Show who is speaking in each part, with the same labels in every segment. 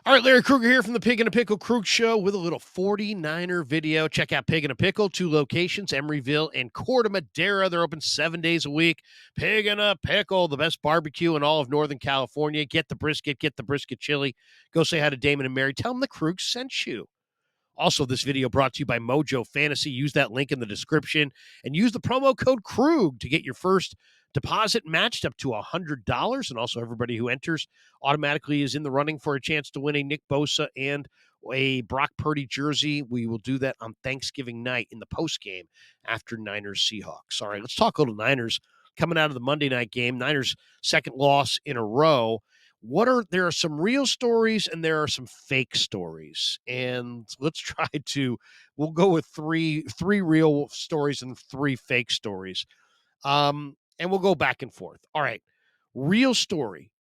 Speaker 1: All right, Larry Kruger here from the Pig and a Pickle Krug Show with a little 49er video. Check out Pig and a Pickle, 2 locations, Emeryville and Corte Madera. They're open 7 days a week. Pig and a Pickle, the best barbecue in all of Northern California. Get the brisket chili. Go say hi to Damon and Mary. Tell them the Krug sent you. Also, this video brought to you by Mojo Fantasy. Use that link in the description and use the promo code Krug to get your first deposit matched up to $100. And also, everybody who enters automatically is in the running for a chance to win a Nick Bosa and a Brock Purdy jersey. We will do that on Thanksgiving night in the post game after Niners Seahawks. All right, let's talk a little Niners coming out of the Monday night game. Niners' second loss in a row. There are some real stories and there are some fake stories, and we'll go with three real stories and 3 fake stories, and we'll go back and forth. All right, real story: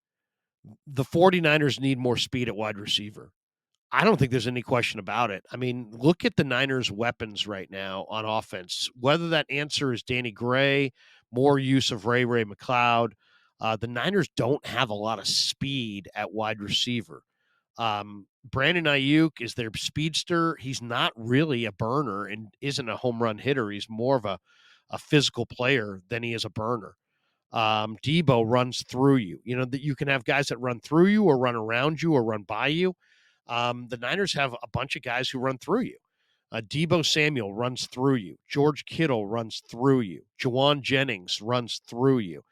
Speaker 1: the 49ers need more speed at wide receiver. I don't think there's any question about it. I mean, look at the Niners' weapons right now on offense. Whether that answer is Danny Gray, more use of Ray McLeod, the Niners don't have a lot of speed at wide receiver. Brandon Ayuk is their speedster. He's not really a burner and isn't a home run hitter. He's more of a physical player than he is a burner. Debo runs through you. You know, that you can have guys that run through you or run around you or run by you. The Niners have a bunch of guys who run through you. Debo Samuel runs through you. George Kittle runs through you. Jawan Jennings runs through you.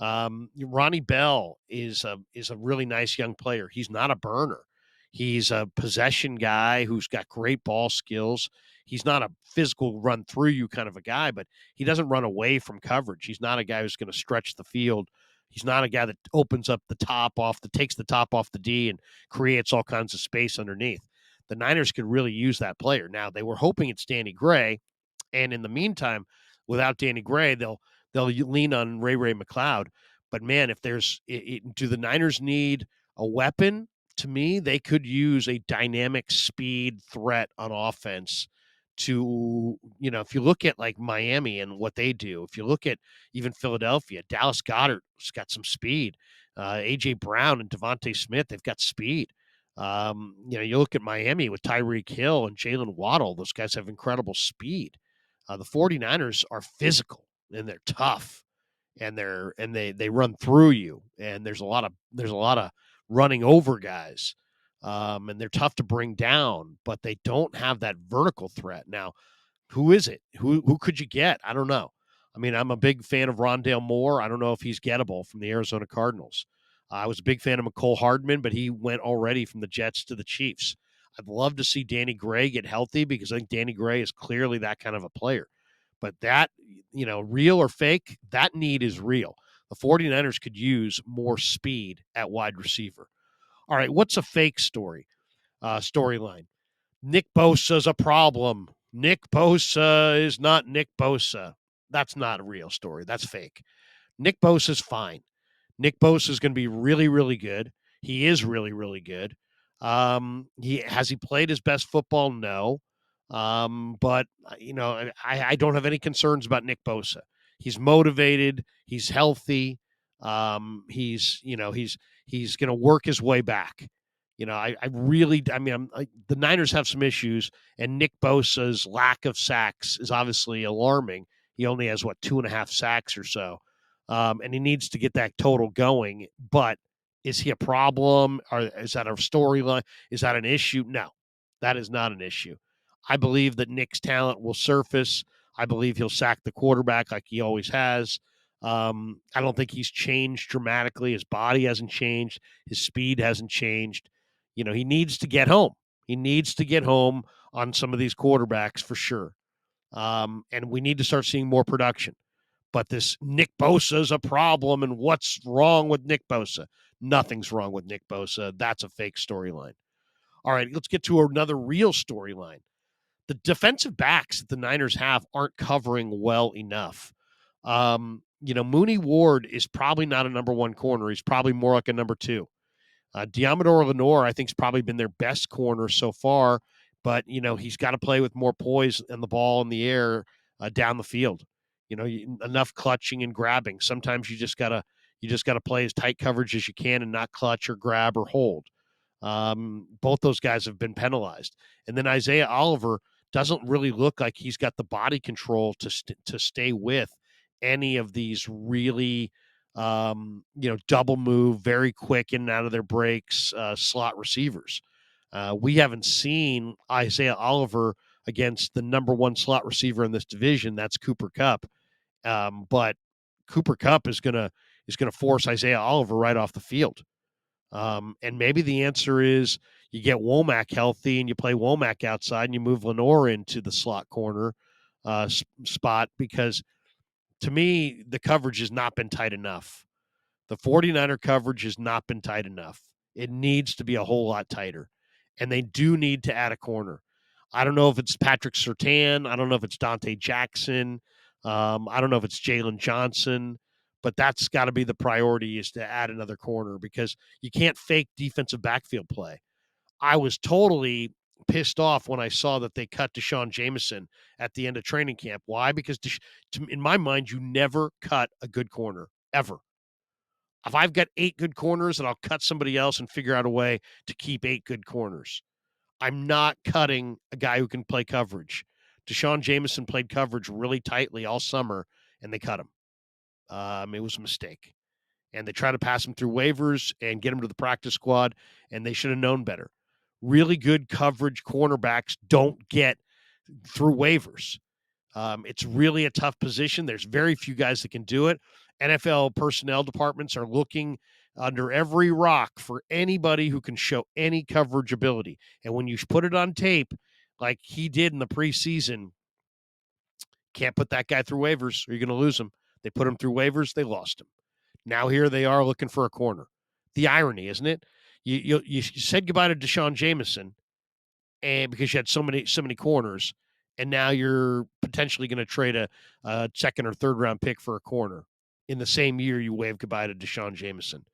Speaker 1: Ronnie Bell is a really nice young player. He's not a burner. He's a possession guy who's got great ball skills. He's not a physical run through you kind of a guy, but he doesn't run away from coverage. He's not a guy who's going to stretch the field. He's not a guy that opens up takes the top off the D and creates all kinds of space underneath. The Niners could really use that player. Now, they were hoping it's Danny Gray, and in the meantime, without Danny Gray, they'll lean on Ray McLeod. But man, if do the Niners need a weapon? To me, they could use a dynamic speed threat on offense to, if you look at like Miami and what they do, if you look at even Philadelphia, Dallas Goedert's got some speed. A.J. Brown and Devontae Smith, they've got speed. You look at Miami with Tyreek Hill and Jalen Waddle, those guys have incredible speed. The 49ers are physical and they're tough and they run through you, and there's a lot of running over guys, and they're tough to bring down, but they don't have that vertical threat. Now, who is it? Who could you get? I don't know. I mean, I'm a big fan of Rondale Moore. I don't know if he's gettable from the Arizona Cardinals. I was a big fan of McCole Hardman, but he went already from the Jets to the Chiefs. I'd love to see Danny Gray get healthy because I think Danny Gray is clearly that kind of a player. But that, real or fake, that need is real. The 49ers could use more speed at wide receiver. All right, what's a fake storyline? Nick Bosa's a problem. Nick Bosa is not Nick Bosa. That's not a real story. That's fake. Nick Bosa's fine. Nick Bosa is going to be really, really good. He is really, really good. He played his best football? No. But I don't have any concerns about Nick Bosa. He's motivated. He's healthy. He's going to work his way back. The Niners have some issues, and Nick Bosa's lack of sacks is obviously alarming. He only has 2.5 sacks or so. And he needs to get that total going. But is he a problem? Or is that a storyline? Is that an issue? No, that is not an issue. I believe that Nick's talent will surface. I believe he'll sack the quarterback like he always has. I don't think he's changed dramatically. His body hasn't changed. His speed hasn't changed. He needs to get home. He needs to get home on some of these quarterbacks for sure. And we need to start seeing more production. But this Nick Bosa is a problem, and what's wrong with Nick Bosa? Nothing's wrong with Nick Bosa. That's a fake storyline. All right, let's get to another real storyline. The defensive backs that the Niners have aren't covering well enough. Mooney Ward is probably not a number 1 corner. He's probably more like a number 2. Diamador Lenore, I think, has probably been their best corner so far, but, he's got to play with more poise and the ball in the air down the field. Enough clutching and grabbing. Sometimes you just gotta play as tight coverage as you can and not clutch or grab or hold. Both those guys have been penalized. And then Isaiah Oliver doesn't really look like he's got the body control to stay with any of these really, double move, very quick in and out of their breaks, slot receivers. We haven't seen Isaiah Oliver against the number one slot receiver in this division. That's Cooper Kupp. But Cooper Kupp is gonna force Isaiah Oliver right off the field. And maybe the answer is you get Womack healthy and you play Womack outside and you move Lenore into the slot corner spot, because to me, the coverage has not been tight enough. The 49er coverage has not been tight enough. It needs to be a whole lot tighter. And they do need to add a corner. I don't know if it's Patrick Surtain. I don't know if it's Dante Jackson. I don't know if it's Jalen Johnson, but that's got to be the priority, is to add another corner, because you can't fake defensive backfield play. I was totally pissed off when I saw that they cut Deshaun Jameson at the end of training camp. Why? Because in my mind, you never cut a good corner, ever. If I've got 8 good corners, then I'll cut somebody else and figure out a way to keep 8 good corners. I'm not cutting a guy who can play coverage. Deshaun Jameson played coverage really tightly all summer, and they cut him. It was a mistake. And they try to pass him through waivers and get him to the practice squad, and they should have known better. Really good coverage cornerbacks don't get through waivers. It's really a tough position. There's very few guys that can do it. NFL personnel departments are looking under every rock for anybody who can show any coverage ability. And when you put it on tape, like he did in the preseason, can't put that guy through waivers or you're going to lose him. They put him through waivers, they lost him. Now here they are looking for a corner. The irony, isn't it? You said goodbye to Deshaun Jameson, and because you had so many corners, and now you're potentially going to trade a second or third round pick for a corner in the same year you wave goodbye to Deshaun Jameson.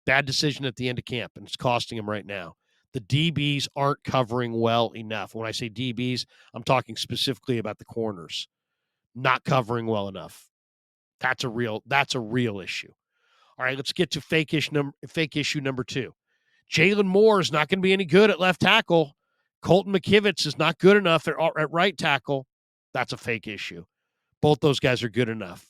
Speaker 1: Bad decision at the end of camp, and it's costing him right now. The DBs aren't covering well enough. When I say DBs, I'm talking specifically about the corners not covering well enough. That's a real issue. All right, let's get to fake issue number 2. Jalen Moore is not going to be any good at left tackle. Colton McKivitz is not good enough at right tackle. That's a fake issue. Both those guys are good enough.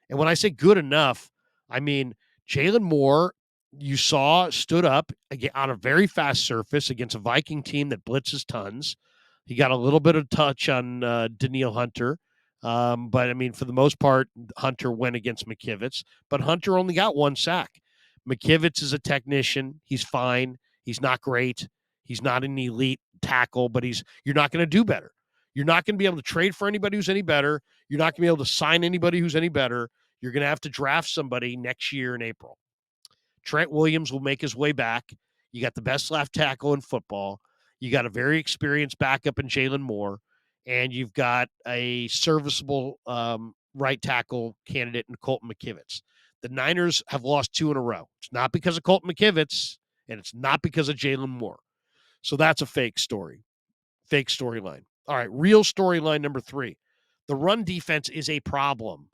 Speaker 1: And when I say good enough, I mean Jalen Moore, you saw, stood up on a very fast surface against a Viking team that blitzes tons. He got a little bit of touch on Daniil Hunter. But, I mean, for the most part, Hunter went against McKivitz. But Hunter only got 1 sack. McKivitz is a technician. He's fine. He's not great. He's not an elite tackle, but you're not going to do better. You're not going to be able to trade for anybody who's any better. You're not going to be able to sign anybody who's any better. You're going to have to draft somebody next year in April. Trent Williams will make his way back. You got the best left tackle in football. You got a very experienced backup in Jalen Moore, and you've got a serviceable right tackle candidate in Colton McKivitz. The Niners have lost 2 in a row. It's not because of Colton McKivitz, and it's not because of Jalen Moore. So that's a fake story. Fake storyline. All right, real storyline number 3. The run defense is a problem.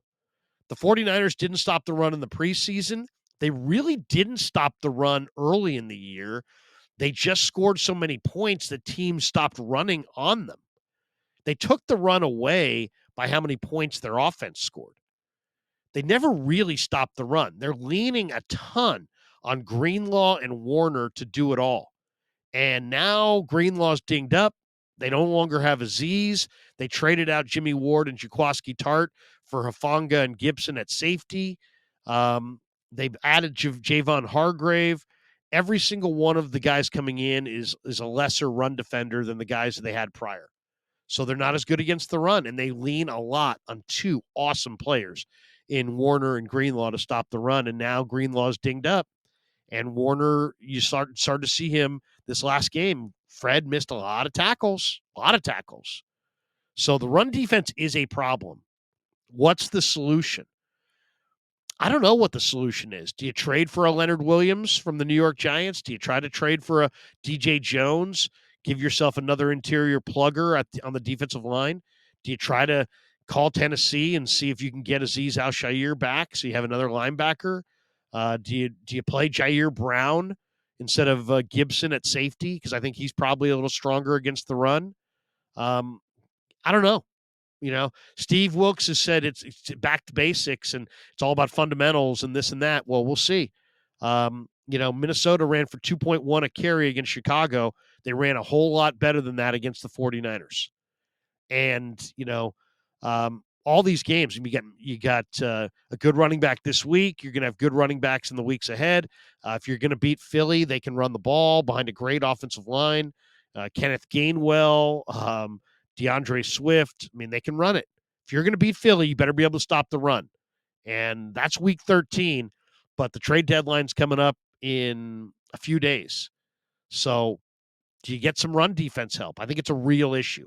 Speaker 1: The 49ers didn't stop the run in the preseason. They really didn't stop the run early in the year. They just scored so many points that teams stopped running on them. They took the run away by how many points their offense scored. They never really stopped the run. They're leaning a ton on Greenlaw and Warner to do it all. And now Greenlaw's dinged up. They no longer have Aziz. They traded out Jimmy Ward and Jaquiski Tart for Hufanga and Gibson at safety. They've added Javon Hargrave. Every single one of the guys coming in is a lesser run defender than the guys that they had prior. So they're not as good against the run, and they lean a lot on 2 awesome players in Warner and Greenlaw to stop the run. And now Greenlaw's dinged up. And Warner, you started to see him this last game. Fred missed a lot of tackles. So the run defense is a problem. What's the solution? I don't know what the solution is. Do you trade for a Leonard Williams from the New York Giants? Do you try to trade for a DJ Jones? Give yourself another interior plugger on the defensive line? Do you try to call Tennessee and see if you can get Aziz Al-Shaair back so you have another linebacker? Do you play Jair Brown instead of Gibson at safety because I think he's probably a little stronger against the run. Um, I don't know. Steve Wilkes has said it's back to basics and it's all about fundamentals and this and that. Well, we'll see. Minnesota ran for 2.1 a carry against Chicago. They ran a whole lot better than that against the 49ers. And, all these games, you got a good running back this week. You're going to have good running backs in the weeks ahead. If you're going to beat Philly, they can run the ball behind a great offensive line. Kenneth Gainwell, DeAndre Swift. I mean, they can run it. If you're going to beat Philly, you better be able to stop the run. And that's week 13, but the trade deadline's coming up in a few days. So do you get some run defense help? I think it's a real issue.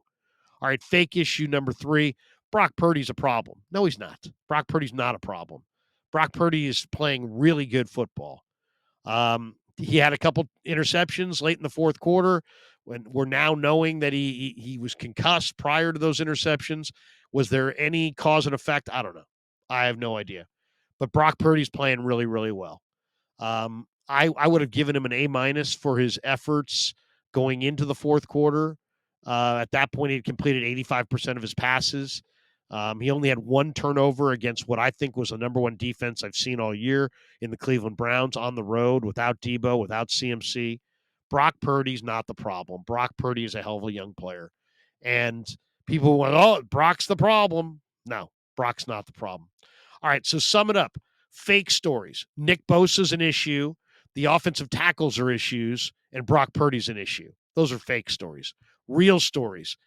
Speaker 1: All right, fake issue number 3. Brock Purdy's a problem. No, he's not. Brock Purdy's not a problem. Brock Purdy is playing really good football. He had a couple interceptions late in the fourth quarter. When we're now knowing that he was concussed prior to those interceptions. Was there any cause and effect? I don't know. I have no idea. But Brock Purdy's playing really, really well. I would have given him an A- for his efforts going into the fourth quarter. At that point, he had completed 85% of his passes. He only had one turnover against what I think was the number one defense I've seen all year in the Cleveland Browns on the road without Debo, without CMC. Brock Purdy's not the problem. Brock Purdy is a hell of a young player. And people went, oh, Brock's the problem. No, Brock's not the problem. All right, so sum it up. Fake stories. Nick Bosa's an issue. The offensive tackles are issues, and Brock Purdy's an issue. Those are fake stories. Real stories.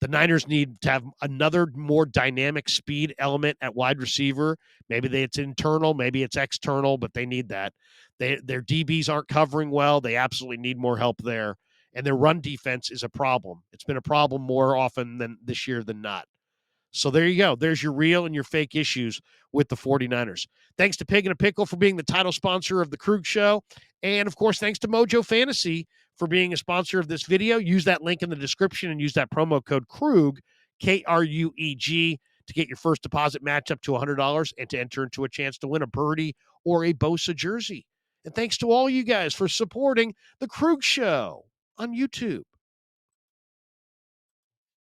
Speaker 1: The Niners need to have another more dynamic speed element at wide receiver. Maybe it's internal, maybe it's external, but they need that. Their DBs aren't covering well. They absolutely need more help there. And their run defense is a problem. It's been a problem more often than this year than not. So there you go. There's your real and your fake issues with the 49ers. Thanks to Pig and a Pickle for being the title sponsor of the Krug Show. And, of course, thanks to Mojo Fantasy for being a sponsor of this video. Use that link in the description and use that promo code Krug, K-R-U-E-G, to get your first deposit match up to $100 and to enter into a chance to win a Purdy or a Bosa jersey. And thanks to all you guys for supporting the Krug Show on YouTube.